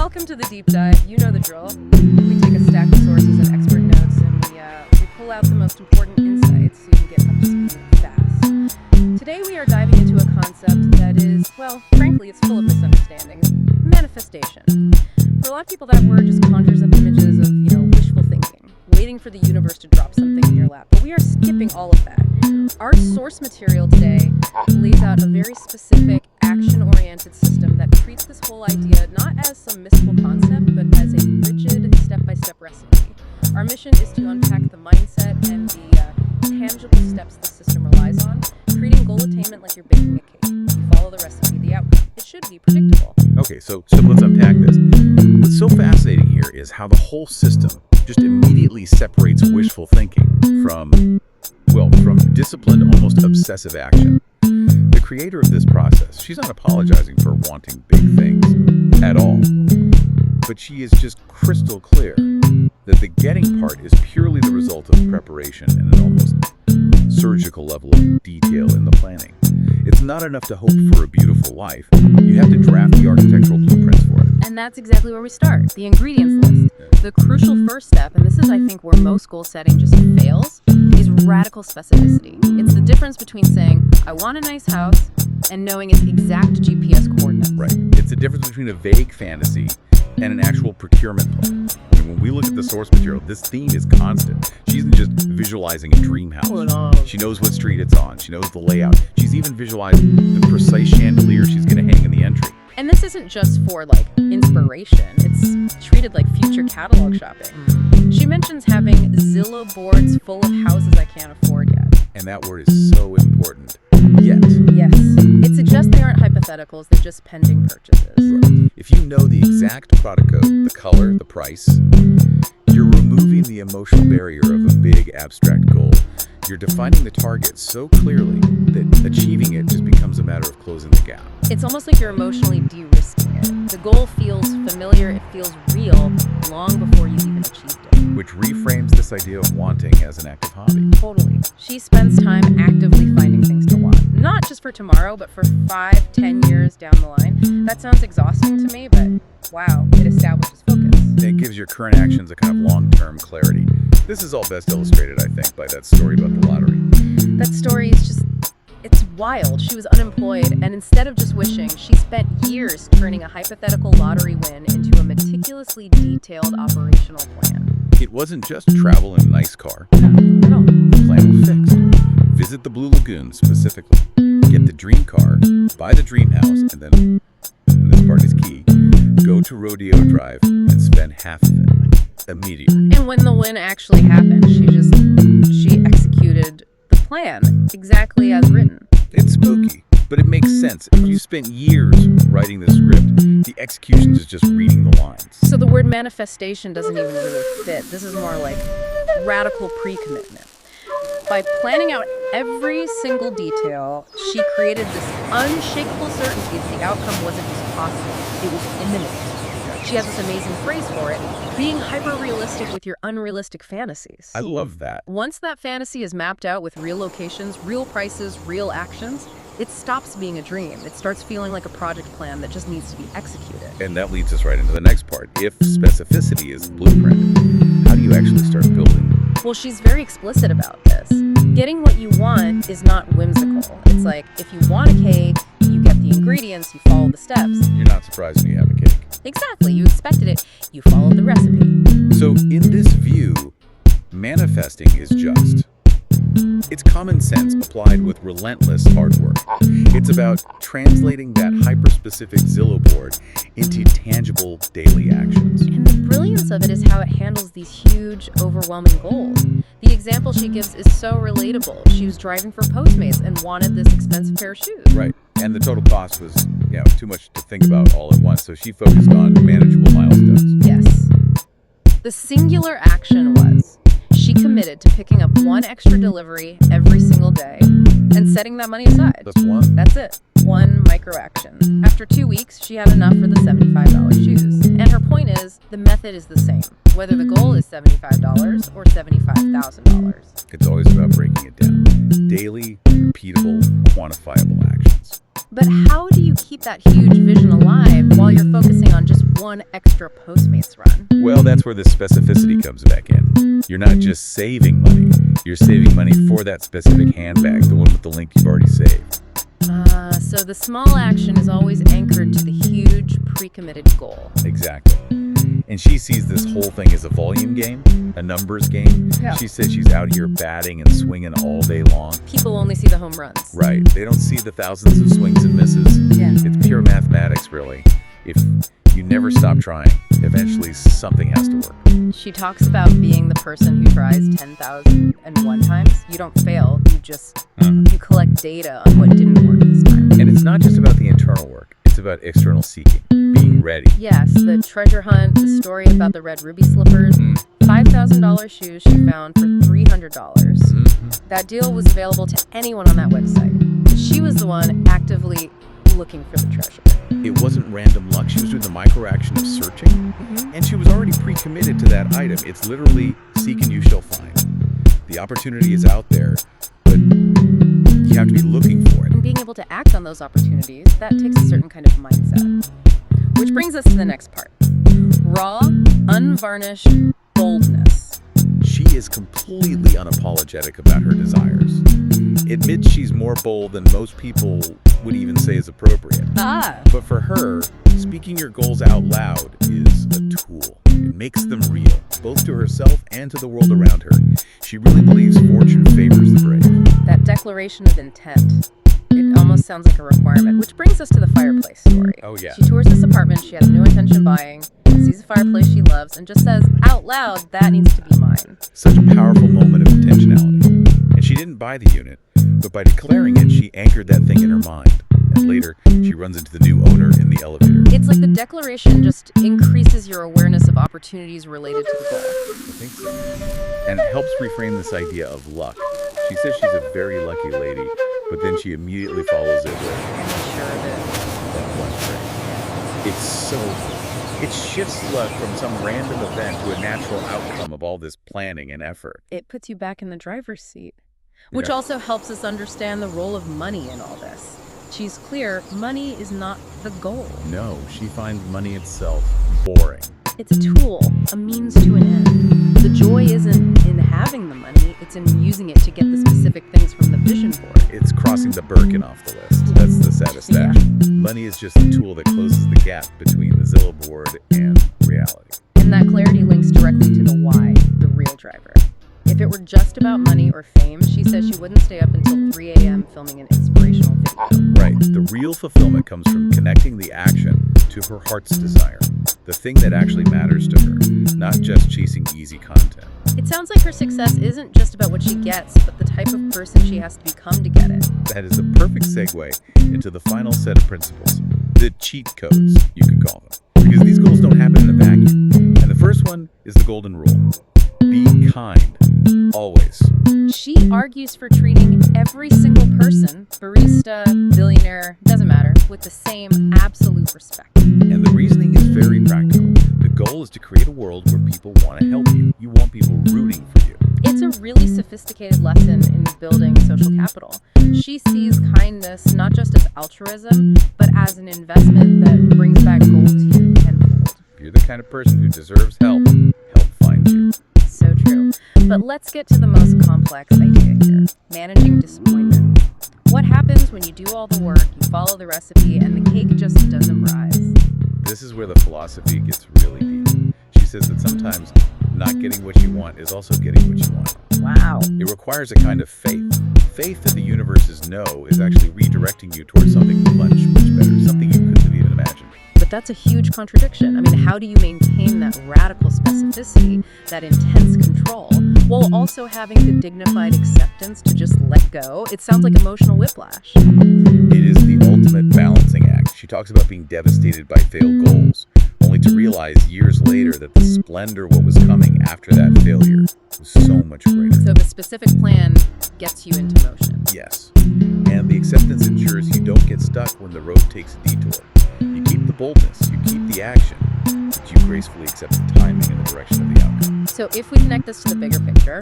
Welcome to the deep dive. You know the drill. We take a stack of sources and expert notes, and we pull out the most important insights so you can get up to speed fast. Today we are diving into a concept that is, well, frankly, it's full of misunderstandings. Manifestation. For a lot of people, that word just conjures up images of, wishful thinking, waiting for the universe to drop something in your lap. But we are skipping all of that. Our source material today lays out a very specific, action-oriented system that treats this whole idea not as some mystical concept, but as a rigid, step-by-step recipe. Our mission is to unpack the mindset and the tangible steps the system relies on, treating goal attainment like you're baking a cake. You follow the recipe, the outcome. It should be predictable. Okay, so let's unpack this. What's so fascinating here is how the whole system just immediately separates wishful thinking from disciplined, almost obsessive action. The creator of this process, she's not apologizing for wanting big things at all, but she is just crystal clear that the getting part is purely the result of preparation and an almost surgical level of detail in the planning. It's not enough to hope for a beautiful life. You have to draft the architectural blueprints for it. And that's exactly where we start, the ingredients list. The crucial first step, and this is, I think, where most goal setting just fails, is radical specificity. It's the difference between saying, I want a nice house, and knowing its exact GPS coordinates. Right. It's the difference between a vague fantasy and an actual procurement plan. I mean, when we look at the source material, this theme is constant. She isn't just visualizing a dream house. She knows what street it's on. She knows the layout. She's even visualized the precise chandelier she's going to hang in the entry. And this isn't just for, inspiration. It's treated like future catalog shopping. She mentions having Zillow boards full of houses I can't afford yet. And that word is so important. Yet. Yes. It suggests they aren't hypotheticals, they're just pending purchases. Right. If you know the exact product code, the color, the price, you're removing the emotional barrier of a big abstract goal. You're defining the target so clearly that achieving it just becomes a matter of closing the gap. It's almost like you're emotionally de-risking it. The goal feels familiar, it feels real, long before you've even achieved it. Which reframes this idea of wanting as an active hobby. Totally. She spends time actively finding things to want. Not just for tomorrow, but for 5-10 years down the line. That sounds exhausting to me, but wow, it establishes focus. And it gives your current actions a kind of long-term clarity. This is all best illustrated, I think, by that story about the lottery. That story is just, it's wild. She was unemployed, and instead of just wishing, she spent years turning a hypothetical lottery win into a meticulously detailed operational plan. It wasn't just travel in a nice car. No. The plan was fixed. Visit the Blue Lagoon specifically. Get the dream car, buy the dream house, and then, and this part is key, go to Rodeo Drive and spend half of it immediately. And when the win actually happened, she executed the plan exactly as written. It's spooky, but it makes sense. If you spent years writing the script, the execution is just reading the lines. So the word manifestation doesn't even really fit. This is more like radical pre-commitment. By planning out every single detail, she created this unshakable certainty that the outcome wasn't just possible, it was imminent. She has this amazing phrase for it, being hyper-realistic with your unrealistic fantasies. I love that. Once that fantasy is mapped out with real locations, real prices, real actions, it stops being a dream. It starts feeling like a project plan that just needs to be executed. And that leads us right into the next part. If specificity is the blueprint, how do you actually start building? Well, she's very explicit about this. Getting what you want is not whimsical. It's like, if you want a cake, you get the ingredients, you follow the steps. You're not surprised when you have a cake. Exactly, you expected it, you followed the recipe. So in this view, manifesting is just. It's common sense applied with relentless hard work. It's about translating that hyper-specific Zillow board into tangible daily actions. And the brilliance of it is how it handles these huge, overwhelming goals. The example she gives is so relatable. She was driving for Postmates and wanted this expensive pair of shoes. Right. And the total cost was, too much to think about all at once, so she focused on manageable milestones. Yes. The singular action was, she committed to picking up one extra delivery every single day and setting that money aside. Just one? That's it. One micro action. After 2 weeks, she had enough for the $75 shoes. And her point is, the method is the same, whether the goal is $75 or $75,000. It's always about breaking it down. Daily, repeatable, quantifiable actions. But how do you keep that huge vision alive while you're focusing on just one extra Postmates run? Well, that's where the specificity comes back in. You're not just saving money, you're saving money for that specific handbag, the one with the link you've already saved. So the small action is always anchored to the huge pre-committed goal. Exactly. And she sees this whole thing as a volume game, a numbers game. Yeah. She says she's out here batting and swinging all day long. People only see the home runs. Right. They don't see the thousands of swings and misses. Yeah. It's pure mathematics, really. If you never stop trying, eventually something has to work. She talks about being the person who tries 10,001 times. You don't fail, you collect data on what didn't work this time. And it's not just about the internal work, it's about external seeking, being ready. Yes, the treasure hunt, the story about the red ruby slippers, $5,000 shoes she found for $300. That deal was available to anyone on that website. She was the one actively looking for the treasure. It wasn't random luck. She was doing the micro action of searching, and she was already pre-committed to that item. It's literally seek and you shall find. The opportunity is out there, but you have to be looking for it. And being able to act on those opportunities, that takes a certain kind of mindset. Which brings us to the next part. Raw, unvarnished boldness. She is completely unapologetic about her desires. Admits she's more bold than most people would even say is appropriate. But for her, speaking your goals out loud is a tool. It makes them real, both to herself and to the world around her. She really believes fortune favors the brave. That declaration of intent. It almost sounds like a requirement, which brings us to the fireplace story. Oh, yeah. She tours this apartment she has no intention of buying, sees a fireplace she loves, and just says out loud, that needs to be mine. Such a powerful moment of intentionality. And she didn't buy the unit, but by declaring it, she anchored that thing in her mind. And later, she runs into the new owner in the elevator. It's like the declaration just increases your awareness of opportunities related to the goal. I think so. And it helps reframe this idea of luck. She says she's a very lucky lady, but then she immediately follows it with, And sure of it. that one trick. It shifts luck from some random event to a natural outcome of all this planning and effort. It puts you back in the driver's seat, which Yeah. also helps us understand the role of money in all this. She's clear, money is not the goal. No, she finds money itself boring. It's a tool, a means to an end. The joy isn't in having the money, it's in using it to get the specific things from the vision board. It's crossing the Birkin off the list. That's the satisfaction. Money is just the tool that closes the gap between the Zillow board and reality. And that clarity links directly to the why, the real driver. If it were just about money or fame, she says she wouldn't stay up until 3 a.m. filming an inspirational video. Right. The real fulfillment comes from connecting the action to her heart's desire, the thing that actually matters to her, not just chasing easy content. It sounds like her success isn't just about what she gets, but the type of person she has to become to get it. That is the perfect segue into the final set of principles, the cheat codes, you could call them, because these goals don't happen in a vacuum. And the first one is the golden rule. Be kind, always. She argues for treating every single person, barista, billionaire, doesn't matter, with the same absolute respect. And the reasoning is very practical. The goal is to create a world where people want to help you. You want people rooting for you. It's a really sophisticated lesson in building social capital. She sees kindness not just as altruism, but as an investment that brings back gold to you tenfold. If you're the kind of person who deserves help, help find you. So true. But let's get to the most complex idea here, managing disappointment. What happens when you do all the work, you follow the recipe, and the cake just doesn't rise? This is where the philosophy gets really deep. She says that sometimes not getting what you want is also getting what you want. Wow. It requires a kind of faith. Faith that the universe's no is actually redirecting you towards something much, much better, something you couldn't have even imagined. But that's a huge contradiction. I mean, how do you maintain that radical specificity, that intense control, while also having the dignified acceptance to just let go? It sounds like emotional whiplash. It is the ultimate balancing act. She talks about being devastated by failed goals, only to realize years later that the splendor of what was coming after that failure was so much greater. So the specific plan gets you into motion. Yes. And the acceptance ensures you don't get stuck when the road takes a detour. You keep the boldness, you keep the action, but you gracefully accept the timing and the direction of the outcome. So if we connect this to the bigger picture,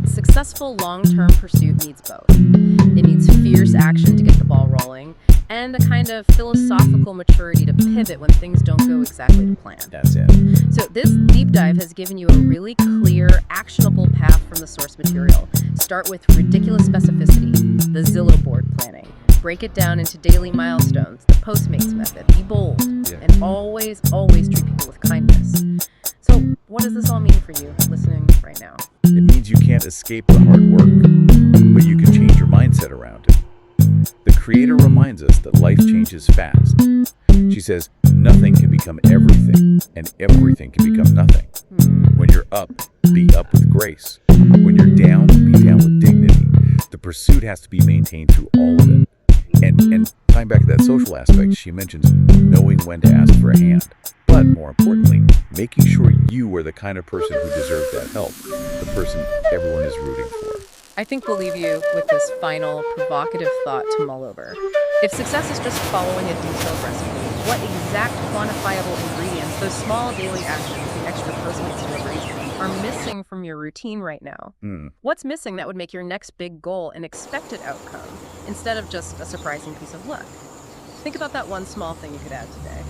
successful long-term pursuit needs both. It needs fierce action to get the ball rolling, and a kind of philosophical maturity to pivot when things don't go exactly to plan. That's it. So this deep dive has given you a really clear, actionable path from the source material. Start with ridiculous specificity, the Zillow board planning. Break it down into daily milestones, the Postmates method. Be bold, and always treat people with kindness. So what does this all mean for you listening right now? It means you can't escape the hard work, but you can change your mindset around it. The creator reminds us that life changes fast. She says, nothing can become everything, and everything can become nothing. When you're up, be up with grace. When you're down, be down with dignity. The pursuit has to be maintained through all of it. And tying back to that social aspect, she mentions knowing when to ask for a hand. But more importantly, making sure you are the kind of person who deserves that help, the person everyone is rooting for. I think we'll leave you with this final provocative thought to mull over. If success is just following a detailed recipe, what exact quantifiable ingredients, those small daily actions, the extra Postmates deliveries, are missing from your routine right now? What's missing that would make your next big goal an expected outcome instead of just a surprising piece of luck? Think about that one small thing you could add today.